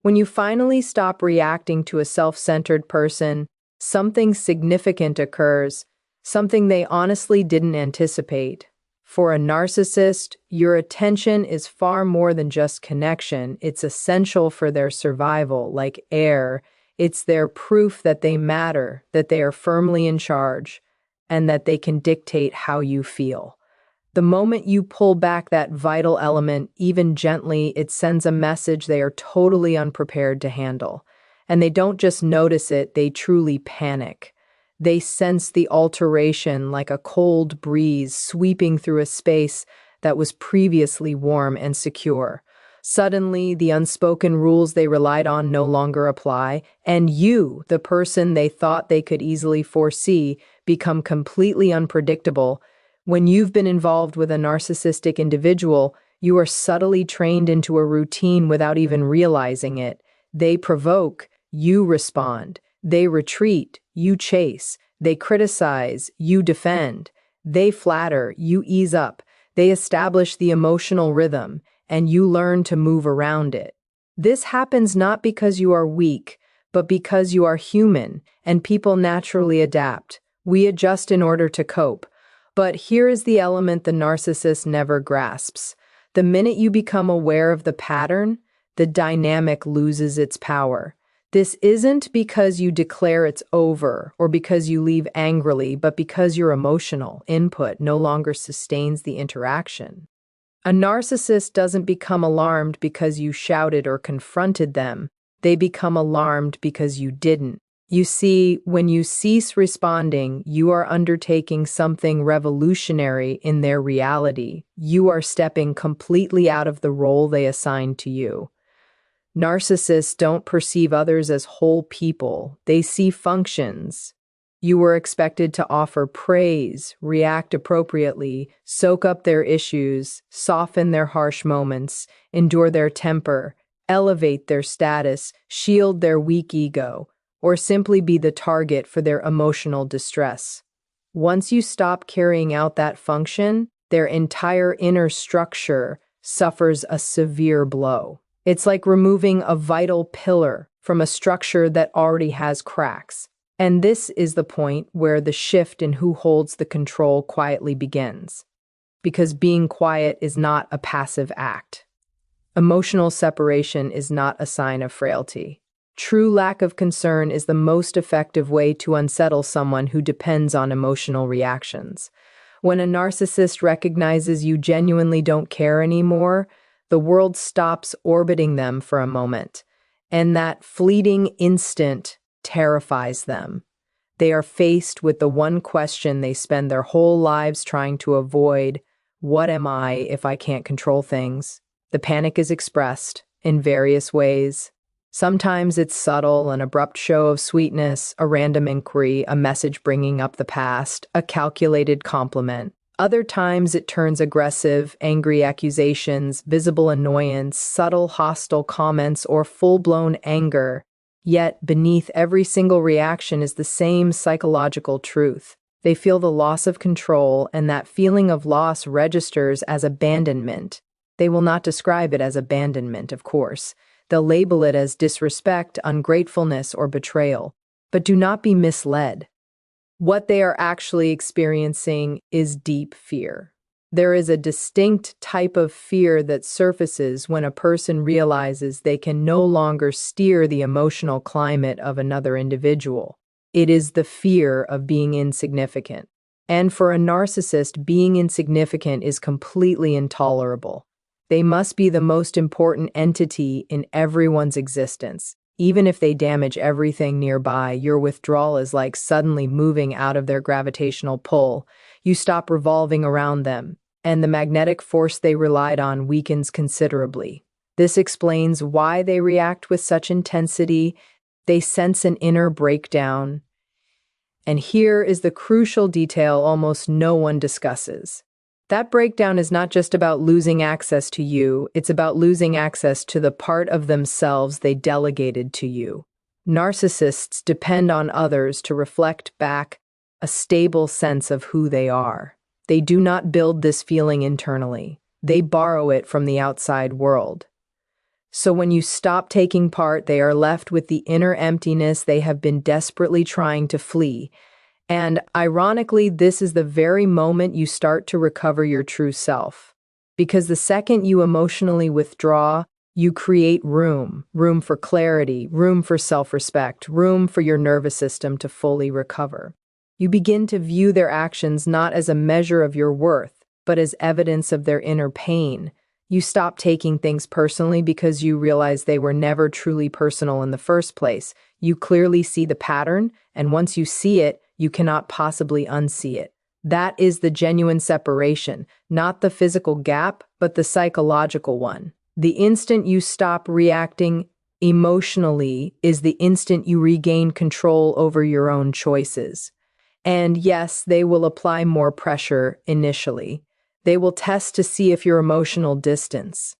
When you finally stop reacting to a self-centered person, something significant occurs, something they honestly didn't anticipate. For a narcissist, your attention is far more than just connection. It's essential for their survival, like air. It's their proof that they matter, that they are firmly in charge, and that they can dictate how you feel. The moment you pull back that vital element, even gently, it sends a message they are totally unprepared to handle. And they don't just notice it, they truly panic. They sense the alteration like a cold breeze sweeping through a space that was previously warm and secure. Suddenly, the unspoken rules they relied on no longer apply, and you, the person they thought they could easily foresee, become completely unpredictable. When you've been involved with a narcissistic individual, you are subtly trained into a routine without even realizing it. They provoke, you respond. They retreat, you chase. They criticize, you defend. They flatter, you ease up. They establish the emotional rhythm, and you learn to move around it. This happens not because you are weak, but because you are human, and people naturally adapt. We adjust in order to cope. But here is the element the narcissist never grasps. The minute you become aware of the pattern, the dynamic loses its power. This isn't because you declare it's over or because you leave angrily, but because your emotional input no longer sustains the interaction. A narcissist doesn't become alarmed because you shouted or confronted them. They become alarmed because you didn't. You see, when you cease responding, you are undertaking something revolutionary in their reality. You are stepping completely out of the role they assigned to you. Narcissists don't perceive others as whole people. They see functions. You were expected to offer praise, react appropriately, soak up their issues, soften their harsh moments, endure their temper, elevate their status, shield their weak ego, or simply be the target for their emotional distress. Once you stop carrying out that function, their entire inner structure suffers a severe blow. It's like removing a vital pillar from a structure that already has cracks. And this is the point where the shift in who holds the control quietly begins. Because being quiet is not a passive act. Emotional separation is not a sign of frailty. True lack of concern is the most effective way to unsettle someone who depends on emotional reactions. When a narcissist recognizes you genuinely don't care anymore, the world stops orbiting them for a moment, and that fleeting instant terrifies them. They are faced with the one question they spend their whole lives trying to avoid: what am I if I can't control things? The panic is expressed in various ways. Sometimes it's subtle, an abrupt show of sweetness, a random inquiry, a message bringing up the past, a calculated compliment. Other times it turns aggressive, angry accusations, visible annoyance, subtle hostile comments, or full-blown anger. Yet beneath every single reaction is the same psychological truth. They feel the loss of control, and that feeling of loss registers as abandonment. They will not describe it as abandonment, of course. They'll label it as disrespect, ungratefulness, or betrayal. But do not be misled. What they are actually experiencing is deep fear. There is a distinct type of fear that surfaces when a person realizes they can no longer steer the emotional climate of another individual. It is the fear of being insignificant. And for a narcissist, being insignificant is completely intolerable. They must be the most important entity in everyone's existence. Even if they damage everything nearby, your withdrawal is like suddenly moving out of their gravitational pull. You stop revolving around them, and the magnetic force they relied on weakens considerably. This explains why they react with such intensity. They sense an inner breakdown. And here is the crucial detail almost no one discusses. That breakdown is not just about losing access to you, it's about losing access to the part of themselves they delegated to you. Narcissists depend on others to reflect back a stable sense of who they are. They do not build this feeling internally. They borrow it from the outside world. So when you stop taking part, they are left with the inner emptiness they have been desperately trying to flee. And ironically, this is the very moment you start to recover your true self. Because the second you emotionally withdraw, you create room for clarity, room for self-respect, room for your nervous system to fully recover. You begin to view their actions not as a measure of your worth, but as evidence of their inner pain. You stop taking things personally because you realize they were never truly personal in the first place. You clearly see the pattern, and once you see it, you cannot possibly unsee it. That is the genuine separation, not the physical gap, but the psychological one. The instant you stop reacting emotionally is the instant you regain control over your own choices. And yes, they will apply more pressure initially. They will test to see if your emotional distance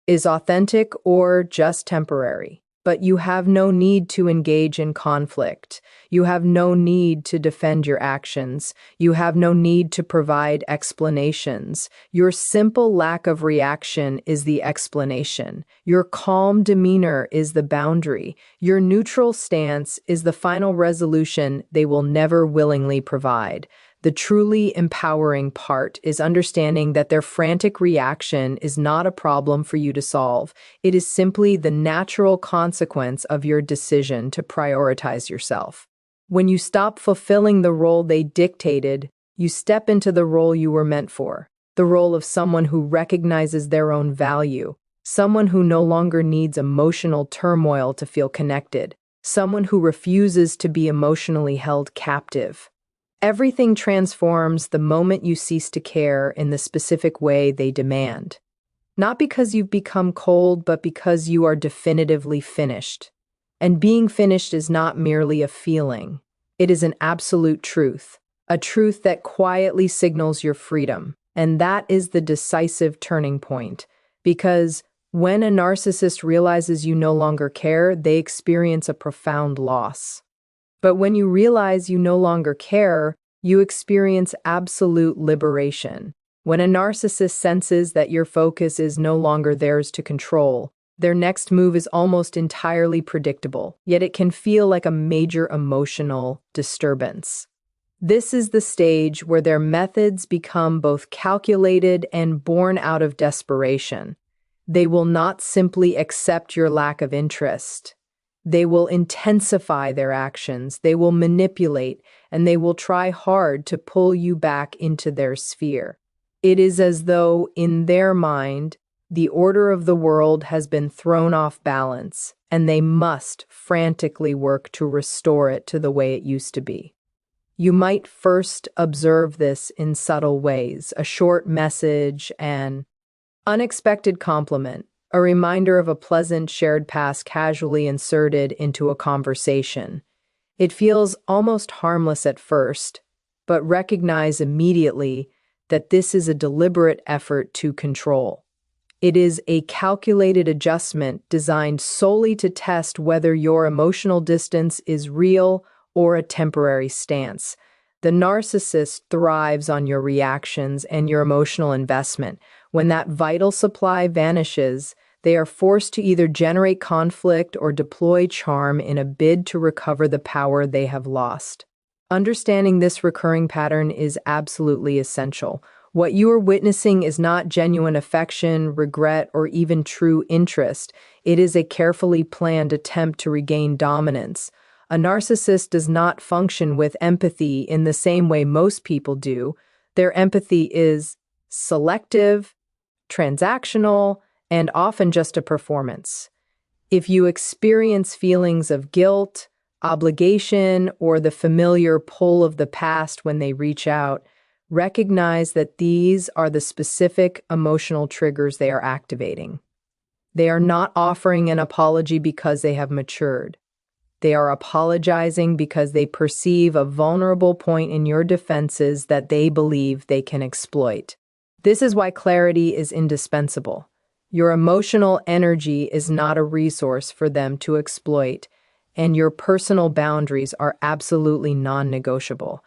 is authentic or just temporary. But you have no need to engage in conflict. You have no need to defend your actions. You have no need to provide explanations. Your simple lack of reaction is the explanation. Your calm demeanor is the boundary. Your neutral stance is the final resolution they will never willingly provide. The truly empowering part is understanding that their frantic reaction is not a problem for you to solve. It is simply the natural consequence of your decision to prioritize yourself. When you stop fulfilling the role they dictated, you step into the role you were meant for, the role of someone who recognizes their own value, someone who no longer needs emotional turmoil to feel connected, someone who refuses to be emotionally held captive. Everything transforms the moment you cease to care in the specific way they demand. Not because you've become cold, but because you are definitively finished. And being finished is not merely a feeling. It is an absolute truth, a truth that quietly signals your freedom. And that is the decisive turning point. Because when a narcissist realizes you no longer care, they experience a profound loss. But when you realize you no longer care, you experience absolute liberation. When a narcissist senses that your focus is no longer theirs to control, their next move is almost entirely predictable, yet it can feel like a major emotional disturbance. This is the stage where their methods become both calculated and born out of desperation. They will not simply accept your lack of interest. They will intensify their actions, they will manipulate, and they will try hard to pull you back into their sphere. It is as though, in their mind, the order of the world has been thrown off balance, and they must frantically work to restore it to the way it used to be. You might first observe this in subtle ways: a short message, an unexpected compliment, a reminder of a pleasant shared past casually inserted into a conversation. It feels almost harmless at first, but recognize immediately that this is a deliberate effort to control. It is a calculated adjustment designed solely to test whether your emotional distance is real or a temporary stance. The narcissist thrives on your reactions and your emotional investment. When that vital supply vanishes, they are forced to either generate conflict or deploy charm in a bid to recover the power they have lost. Understanding this recurring pattern is absolutely essential. What you are witnessing is not genuine affection, regret, or even true interest. It is a carefully planned attempt to regain dominance. A narcissist does not function with empathy in the same way most people do. Their empathy is selective, transactional, and often just a performance. If you experience feelings of guilt, obligation, or the familiar pull of the past when they reach out, recognize that these are the specific emotional triggers they are activating. They are not offering an apology because they have matured. They are apologizing because they perceive a vulnerable point in your defenses that they believe they can exploit. This is why clarity is indispensable. Your emotional energy is not a resource for them to exploit, and your personal boundaries are absolutely non-negotiable.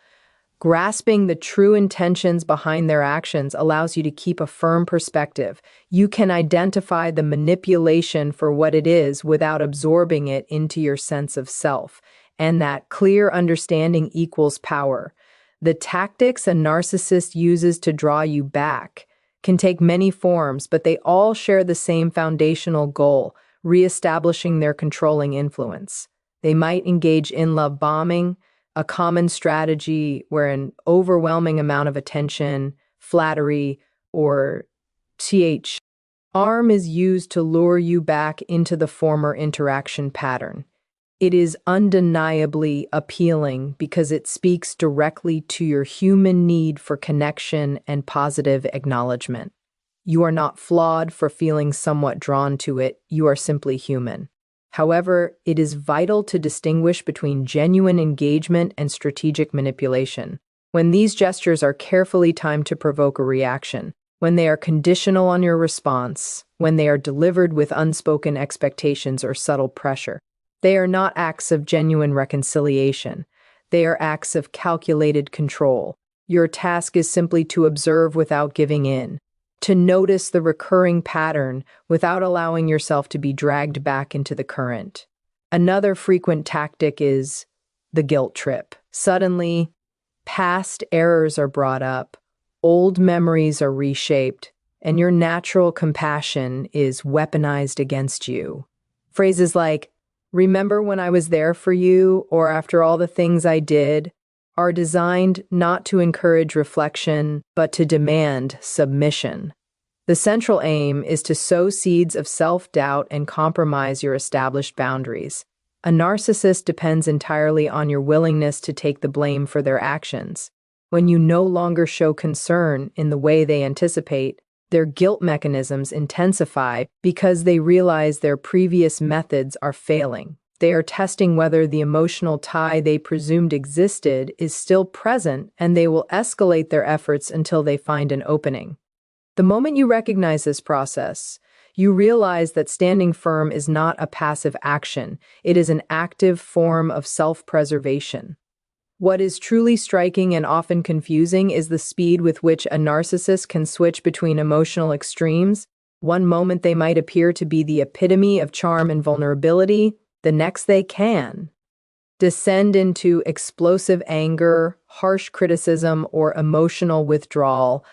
Grasping the true intentions behind their actions allows you to keep a firm perspective. You can identify the manipulation for what it is without absorbing it into your sense of self. And that clear understanding equals power. The tactics a narcissist uses to draw you back can take many forms, but they all share the same foundational goal: reestablishing their controlling influence. They might engage in love bombing, a common strategy where an overwhelming amount of attention, flattery, or charm is used to lure you back into the former interaction pattern. It is undeniably appealing because it speaks directly to your human need for connection and positive acknowledgement. You are not flawed for feeling somewhat drawn to it, you are simply human. However, it is vital to distinguish between genuine engagement and strategic manipulation. When these gestures are carefully timed to provoke a reaction, when they are conditional on your response, when they are delivered with unspoken expectations or subtle pressure, they are not acts of genuine reconciliation. They are acts of calculated control. Your task is simply to observe without giving in, to notice the recurring pattern without allowing yourself to be dragged back into the current. Another frequent tactic is the guilt trip. Suddenly, past errors are brought up, old memories are reshaped, and your natural compassion is weaponized against you. Phrases like, "Remember when I was there for you," or "after all the things I did," are designed not to encourage reflection, but to demand submission. The central aim is to sow seeds of self-doubt and compromise your established boundaries. A narcissist depends entirely on your willingness to take the blame for their actions. When you no longer show concern in the way they anticipate, their guilt mechanisms intensify because they realize their previous methods are failing. They are testing whether the emotional tie they presumed existed is still present, and they will escalate their efforts until they find an opening. The moment you recognize this process, you realize that standing firm is not a passive action. It is an active form of self-preservation. What is truly striking and often confusing is the speed with which a narcissist can switch between emotional extremes. One moment they might appear to be the epitome of charm and vulnerability, the next they can descend into explosive anger, harsh criticism, or emotional withdrawal.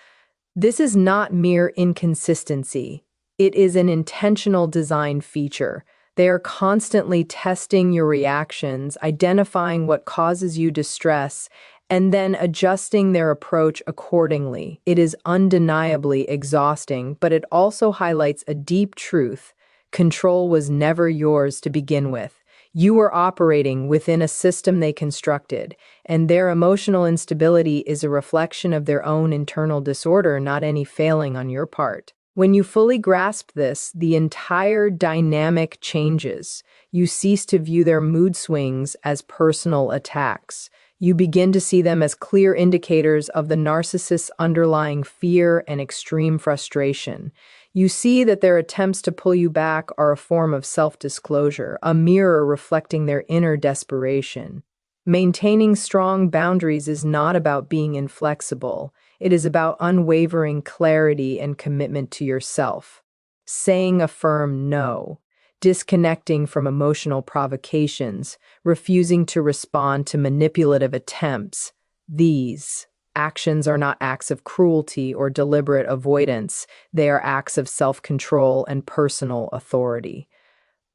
This is not mere inconsistency. It is an intentional design feature. They are constantly testing your reactions, identifying what causes you distress, and then adjusting their approach accordingly. It is undeniably exhausting, but it also highlights a deep truth. Control was never yours to begin with. You were operating within a system they constructed, and their emotional instability is a reflection of their own internal disorder, not any failing on your part. When you fully grasp this, the entire dynamic changes. You cease to view their mood swings as personal attacks. You begin to see them as clear indicators of the narcissist's underlying fear and extreme frustration. You see that their attempts to pull you back are a form of self-disclosure, a mirror reflecting their inner desperation. Maintaining strong boundaries is not about being inflexible. It is about unwavering clarity and commitment to yourself. Saying a firm no, disconnecting from emotional provocations, refusing to respond to manipulative attempts. These actions are not acts of cruelty or deliberate avoidance. They are acts of self-control and personal authority.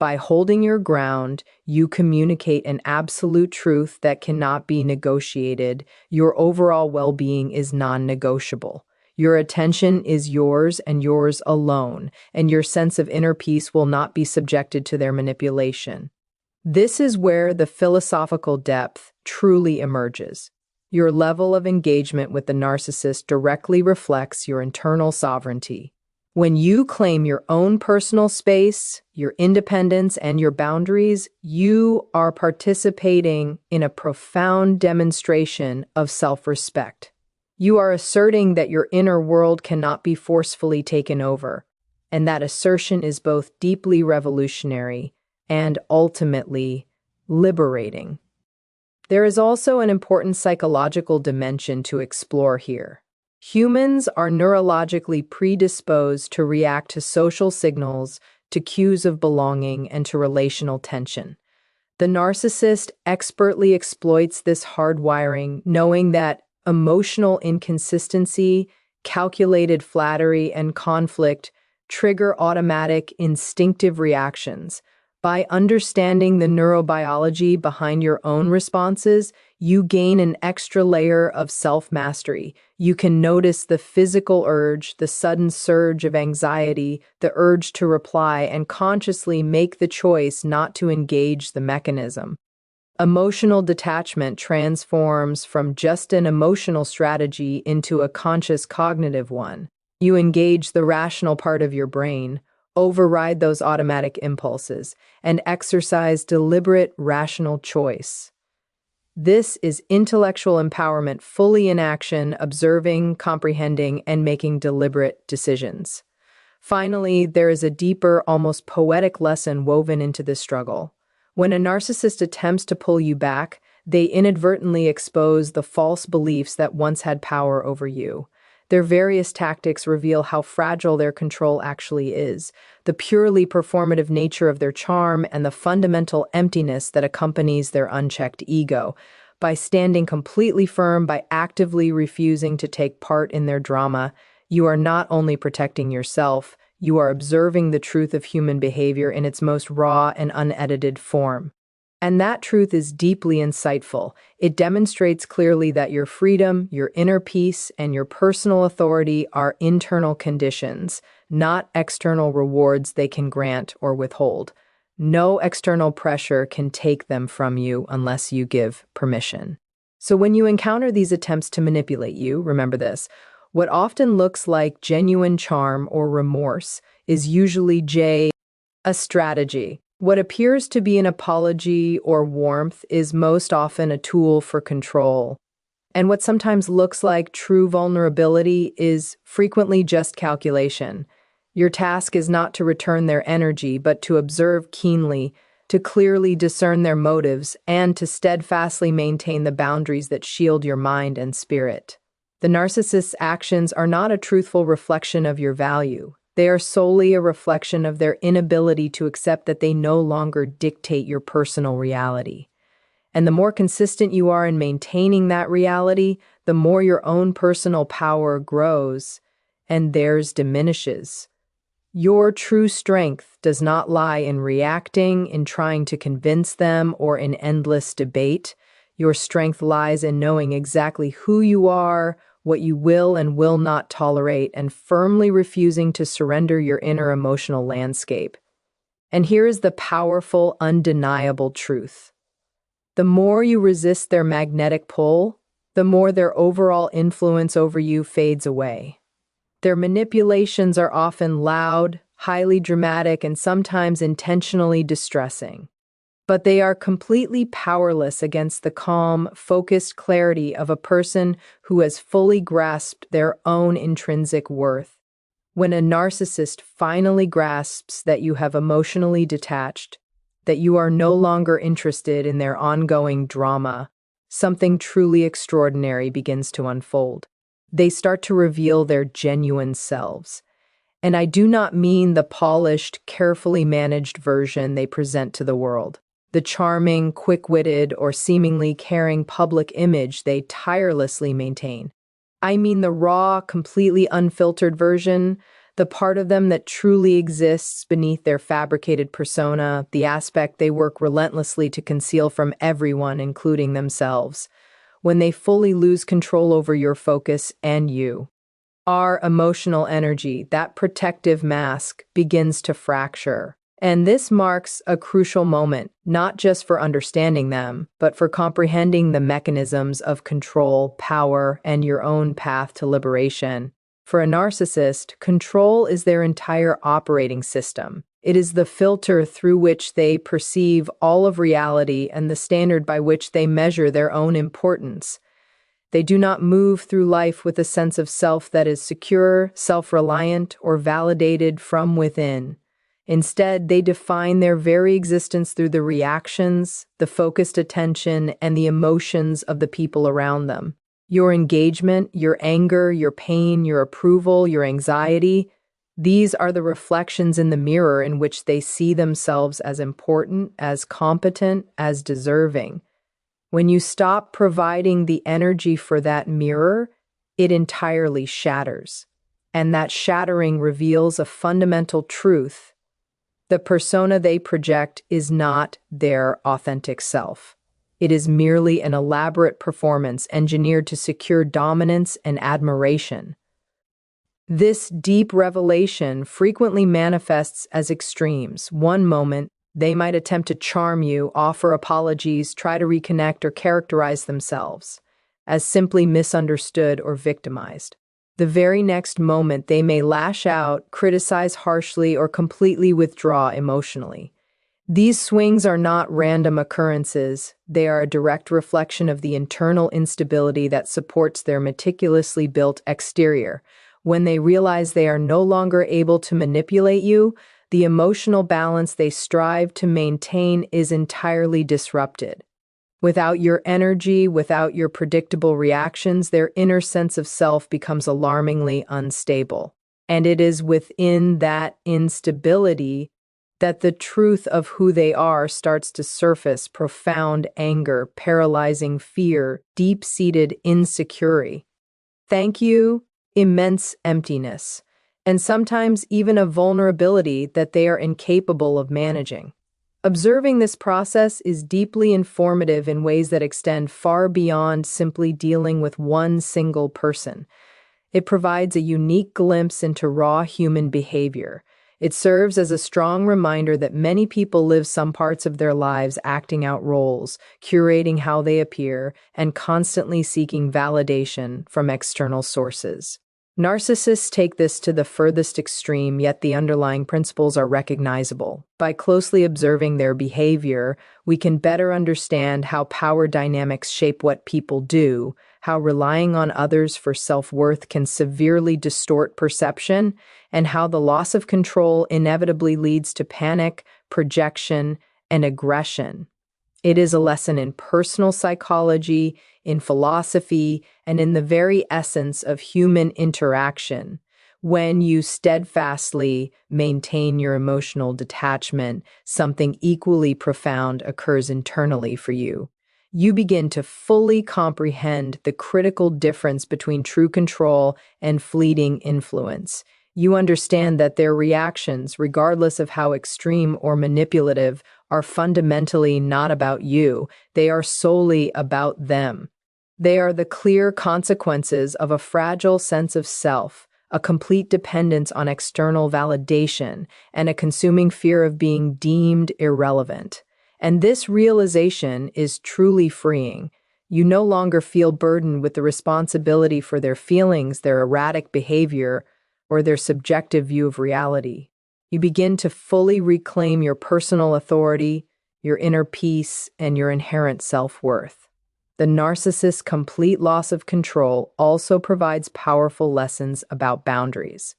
By holding your ground, you communicate an absolute truth that cannot be negotiated. Your overall well-being is non-negotiable. Your attention is yours and yours alone, and your sense of inner peace will not be subjected to their manipulation. This is where the philosophical depth truly emerges. Your level of engagement with the narcissist directly reflects your internal sovereignty. When you claim your own personal space, your independence, and your boundaries, you are participating in a profound demonstration of self-respect. You are asserting that your inner world cannot be forcefully taken over, and that assertion is both deeply revolutionary and ultimately liberating. There is also an important psychological dimension to explore here. Humans are neurologically predisposed to react to social signals, to cues of belonging, and to relational tension. The narcissist expertly exploits this hardwiring, knowing that emotional inconsistency, calculated flattery, and conflict trigger automatic, instinctive reactions. By understanding the neurobiology behind your own responses, you gain an extra layer of self-mastery. You can notice the physical urge, the sudden surge of anxiety, the urge to reply, and consciously make the choice not to engage the mechanism. Emotional detachment transforms from just an emotional strategy into a conscious cognitive one. You engage the rational part of your brain, override those automatic impulses, and exercise deliberate, rational choice. This is intellectual empowerment fully in action, observing, comprehending, and making deliberate decisions. Finally, there is a deeper, almost poetic lesson woven into this struggle. When a narcissist attempts to pull you back, they inadvertently expose the false beliefs that once had power over you. Their various tactics reveal how fragile their control actually is, the purely performative nature of their charm, and the fundamental emptiness that accompanies their unchecked ego. By standing completely firm, by actively refusing to take part in their drama, you are not only protecting yourself, you are observing the truth of human behavior in its most raw and unedited form. And that truth is deeply insightful. It demonstrates clearly that your freedom, your inner peace, and your personal authority are internal conditions, not external rewards they can grant or withhold. No external pressure can take them from you unless you give permission. So when you encounter these attempts to manipulate you, remember this: what often looks like genuine charm or remorse is usually a strategy. What appears to be an apology or warmth is most often a tool for control. And what sometimes looks like true vulnerability is frequently just calculation. Your task is not to return their energy, but to observe keenly, to clearly discern their motives, and to steadfastly maintain the boundaries that shield your mind and spirit. The narcissist's actions are not a truthful reflection of your value. They are solely a reflection of their inability to accept that they no longer dictate your personal reality. And the more consistent you are in maintaining that reality, the more your own personal power grows and theirs diminishes. Your true strength does not lie in reacting, in trying to convince them, or in endless debate. Your strength lies in knowing exactly who you are, what you will and will not tolerate, and firmly refusing to surrender your inner emotional landscape. And here is the powerful, undeniable truth. The more you resist their magnetic pull, the more their overall influence over you fades away. Their manipulations are often loud, highly dramatic, and sometimes intentionally distressing. But they are completely powerless against the calm, focused clarity of a person who has fully grasped their own intrinsic worth. When a narcissist finally grasps that you have emotionally detached, that you are no longer interested in their ongoing drama, something truly extraordinary begins to unfold. They start to reveal their genuine selves. And I do not mean the polished, carefully managed version they present to the world, the charming, quick-witted, or seemingly caring public image they tirelessly maintain. I mean the raw, completely unfiltered version, the part of them that truly exists beneath their fabricated persona, the aspect they work relentlessly to conceal from everyone, including themselves. When they fully lose control over your focus and you, our emotional energy, that protective mask, begins to fracture. And this marks a crucial moment, not just for understanding them, but for comprehending the mechanisms of control, power, and your own path to liberation. For a narcissist, control is their entire operating system. It is the filter through which they perceive all of reality and the standard by which they measure their own importance. They do not move through life with a sense of self that is secure, self-reliant, or validated from within. Instead, they define their very existence through the reactions, the focused attention, and the emotions of the people around them. Your engagement, your anger, your pain, your approval, your anxiety, these are the reflections in the mirror in which they see themselves as important, as competent, as deserving. When you stop providing the energy for that mirror, it entirely shatters. And that shattering reveals a fundamental truth. The persona they project is not their authentic self. It is merely an elaborate performance engineered to secure dominance and admiration. This deep revelation frequently manifests as extremes. One moment, they might attempt to charm you, offer apologies, try to reconnect, or characterize themselves as simply misunderstood or victimized. The very next moment, they may lash out, criticize harshly, or completely withdraw emotionally. These swings are not random occurrences. They are a direct reflection of the internal instability that supports their meticulously built exterior. When they realize they are no longer able to manipulate you, the emotional balance they strive to maintain is entirely disrupted. Without your energy, without your predictable reactions, their inner sense of self becomes alarmingly unstable. And it is within that instability that the truth of who they are starts to surface: profound anger, paralyzing fear, deep-seated insecurity. Thank you, immense emptiness, and sometimes even a vulnerability that they are incapable of managing. Observing this process is deeply informative in ways that extend far beyond simply dealing with one single person. It provides a unique glimpse into raw human behavior. It serves as a strong reminder that many people live some parts of their lives acting out roles, curating how they appear, and constantly seeking validation from external sources. Narcissists take this to the furthest extreme, yet the underlying principles are recognizable. By closely observing their behavior, we can better understand how power dynamics shape what people do, how relying on others for self-worth can severely distort perception, and how the loss of control inevitably leads to panic, projection, and aggression. It is a lesson in personal psychology, in philosophy, and in the very essence of human interaction. When you steadfastly maintain your emotional detachment, something equally profound occurs internally for you. You begin to fully comprehend the critical difference between true control and fleeting influence. You understand that their reactions, regardless of how extreme or manipulative, are fundamentally not about you. They are solely about them. They are the clear consequences of a fragile sense of self, a complete dependence on external validation, and a consuming fear of being deemed irrelevant. And this realization is truly freeing. You no longer feel burdened with the responsibility for their feelings, their erratic behavior, or their subjective view of reality. You begin to fully reclaim your personal authority, your inner peace, and your inherent self-worth. The narcissist's complete loss of control also provides powerful lessons about boundaries.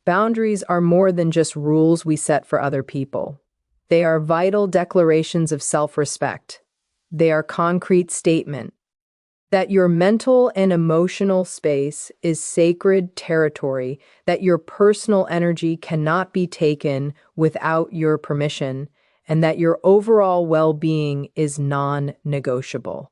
Boundaries are more than just rules we set for other people. They are vital declarations of self-respect. They are concrete statements that your mental and emotional space is sacred territory, that your personal energy cannot be taken without your permission, and that your overall well-being is non-negotiable.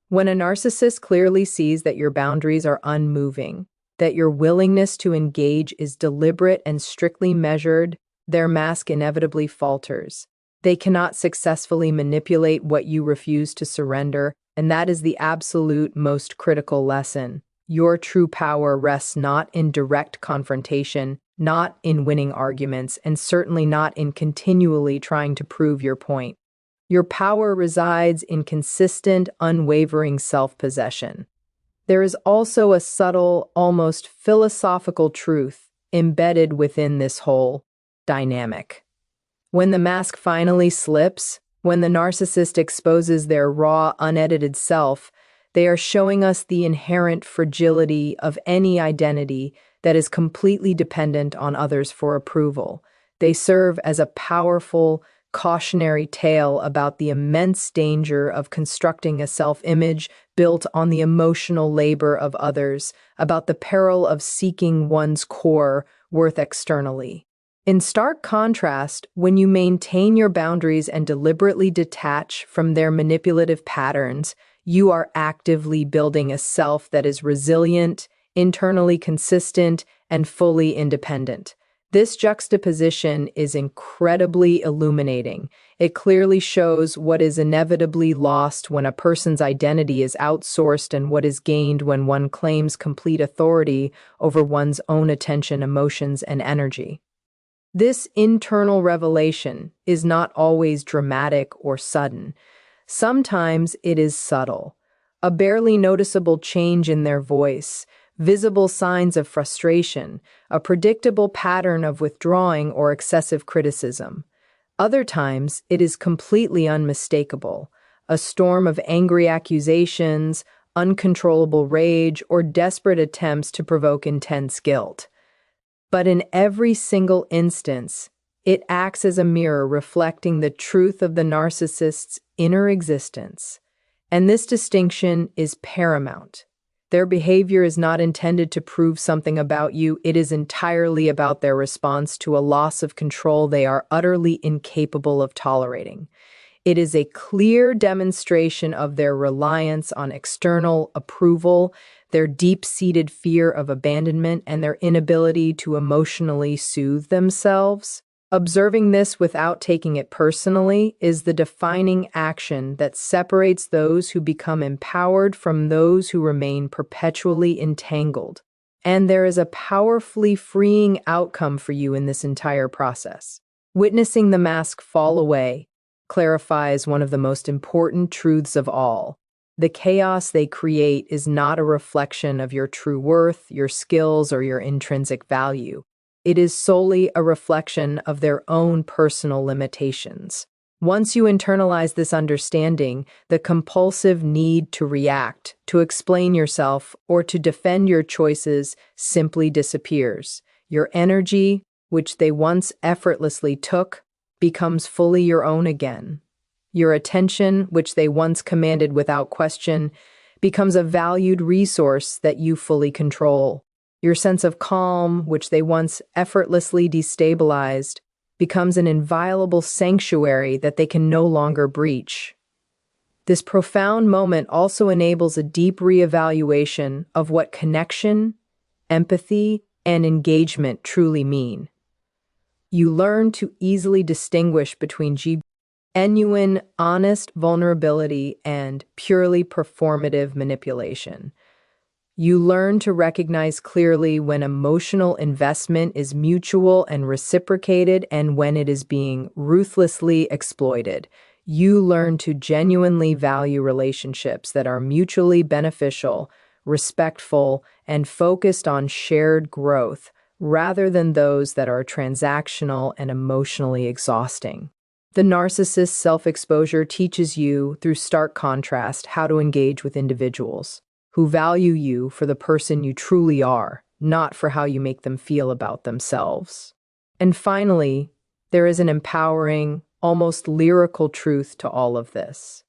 When a narcissist clearly sees that your boundaries are unmoving, that your willingness to engage is deliberate and strictly measured, their mask inevitably falters. They cannot successfully manipulate what you refuse to surrender, and that is the absolute most critical lesson. Your true power rests not in direct confrontation, not in winning arguments, and certainly not in continually trying to prove your point. Your power resides in consistent, unwavering self-possession. There is also a subtle, almost philosophical truth embedded within this whole dynamic. When the mask finally slips, when the narcissist exposes their raw, unedited self, they are showing us the inherent fragility of any identity that is completely dependent on others for approval. They serve as a powerful, cautionary tale about the immense danger of constructing a self-image built on the emotional labor of others, about the peril of seeking one's core worth externally. In stark contrast, when you maintain your boundaries and deliberately detach from their manipulative patterns, you are actively building a self that is resilient, internally consistent, and fully independent. This juxtaposition is incredibly illuminating. It clearly shows what is inevitably lost when a person's identity is outsourced and what is gained when one claims complete authority over one's own attention, emotions, and energy. This internal revelation is not always dramatic or sudden. Sometimes it is subtle, a barely noticeable change in their voice, visible signs of frustration, a predictable pattern of withdrawing or excessive criticism. Other times, it is completely unmistakable, a storm of angry accusations, uncontrollable rage, or desperate attempts to provoke intense guilt. But in every single instance, it acts as a mirror reflecting the truth of the narcissist's inner existence. And this distinction is paramount. Their behavior is not intended to prove something about you. It is entirely about their response to a loss of control they are utterly incapable of tolerating. It is a clear demonstration of their reliance on external approval, their deep-seated fear of abandonment, and their inability to emotionally soothe themselves. Observing this without taking it personally is the defining action that separates those who become empowered from those who remain perpetually entangled. And there is a powerfully freeing outcome for you in this entire process. Witnessing the mask fall away clarifies one of the most important truths of all. The chaos they create is not a reflection of your true worth, your skills, or your intrinsic value. It is solely a reflection of their own personal limitations. Once you internalize this understanding, the compulsive need to react, to explain yourself, or to defend your choices simply disappears. Your energy, which they once effortlessly took, becomes fully your own again. Your attention, which they once commanded without question, becomes a valued resource that you fully control. Your sense of calm, which they once effortlessly destabilized, becomes an inviolable sanctuary that they can no longer breach. This profound moment also enables a deep reevaluation of what connection, empathy, and engagement truly mean. You learn to easily distinguish between genuine, honest vulnerability and purely performative manipulation. You learn to recognize clearly when emotional investment is mutual and reciprocated and when it is being ruthlessly exploited. You learn to genuinely value relationships that are mutually beneficial, respectful, and focused on shared growth, rather than those that are transactional and emotionally exhausting. The narcissist's self-exposure teaches you, through stark contrast, how to engage with individuals who value you for the person you truly are, not for how you make them feel about themselves. And finally, there is an empowering, almost lyrical truth to all of this.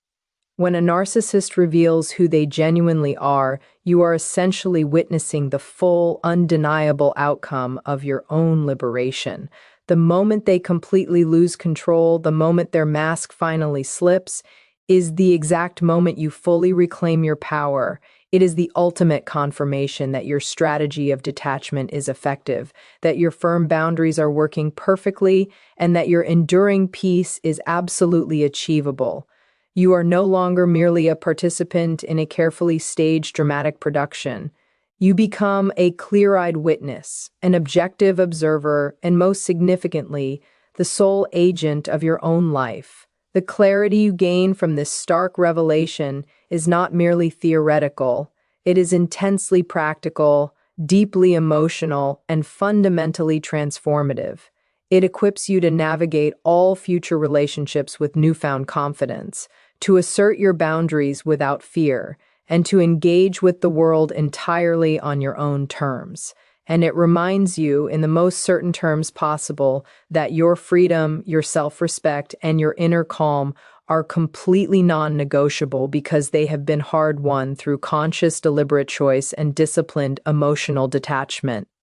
When a narcissist reveals who they genuinely are, you are essentially witnessing the full, undeniable outcome of your own liberation. The moment they completely lose control, the moment their mask finally slips, is the exact moment you fully reclaim your power. It is the ultimate confirmation that your strategy of detachment is effective, that your firm boundaries are working perfectly, and that your enduring peace is absolutely achievable. You are no longer merely a participant in a carefully staged dramatic production. You become a clear-eyed witness, an objective observer, and most significantly, the sole agent of your own life. The clarity you gain from this stark revelation is not merely theoretical. It is intensely practical, deeply emotional, and fundamentally transformative. It equips you to navigate all future relationships with newfound confidence, to assert your boundaries without fear, and to engage with the world entirely on your own terms. and it reminds you, in the most certain terms possible, that your freedom, your self-respect, and your inner calm are completely non-negotiable because they have been hard-won through conscious, deliberate choice and disciplined emotional detachment.